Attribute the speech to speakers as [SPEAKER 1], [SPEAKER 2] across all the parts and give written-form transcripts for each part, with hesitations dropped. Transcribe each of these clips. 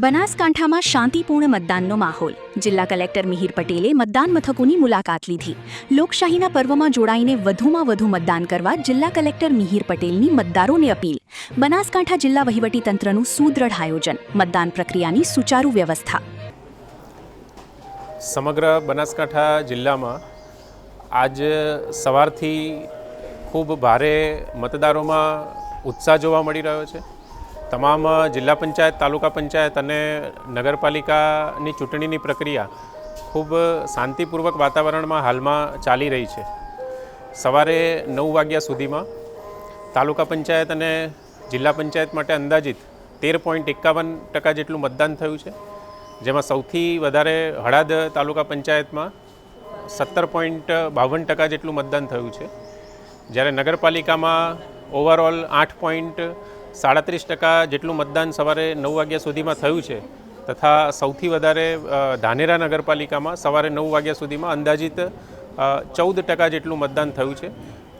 [SPEAKER 1] બનાસકાંઠામાં શાંતિપૂર્ણ મતદાનનો માહોલ. જિલ્લા કલેક્ટર મિહિર પટેલે મતદાન મથકોની મુલાકાત લીધી. લોકશાહીના પર્વમાં જોડાઈને વધુમાં વધુ મતદાન કરવા જિલ્લા કલેક્ટર મિહિર પટેલની મતદારોને અપીલ. બનાસકાંઠા જિલ્લા વહીવટીતંત્રનું સુદ્રઢ આયોજન, મતદાન પ્રક્રિયાની સુચારુ વ્યવસ્થા.
[SPEAKER 2] સમગ્ર બનાસકાંઠા જિલ્લામાં આજ સવારથી ખૂબ ભારે મતદારોમાં ઉત્સાહ જોવા મળી રહ્યો છે. તમામ જિલ્લા પંચાયત, તાલુકા પંચાયત અને નગરપાલિકાની ચૂંટણીની પ્રક્રિયા ખૂબ શાંતિપૂર્વક વાતાવરણમાં હાલમાં ચાલી રહી છે. સવારે 9 વાગ્યા સુધીમાં તાલુકા પંચાયત અને જિલ્લા પંચાયત માટે અંદાજિત 13.51% જેટલું મતદાન થયું છે, જેમાં સૌથી વધારે હળાદ તાલુકા પંચાયતમાં 17.52% જેટલું મતદાન થયું છે, જ્યારે નગરપાલિકામાં ઓવરઓલ 8.37% જેટલું મતદાન સવારે 9 વાગ્યા સુધીમાં થયું છે, તથા સૌથી વધારે ધાનેરા નગરપાલિકામાં સવારે 9 વાગ્યા સુધીમાં અંદાજિત 14% જેટલું મતદાન થયું છે.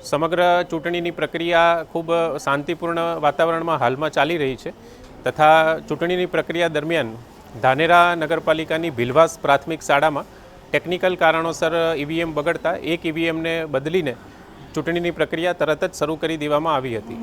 [SPEAKER 2] સમગ્ર ચૂંટણીની પ્રક્રિયા ખૂબ શાંતિપૂર્ણ વાતાવરણમાં હાલમાં ચાલી રહી છે, તથા ચૂંટણીની પ્રક્રિયા દરમિયાન ધાનેરા નગરપાલિકાની ભીલવાસ પ્રાથમિક શાળામાં ટેકનિકલ કારણોસર ઈવીએમ બગડતા એક ઈવીએમને બદલીને ચૂંટણીની પ્રક્રિયા તરત જ શરૂ કરી દેવામાં આવી હતી.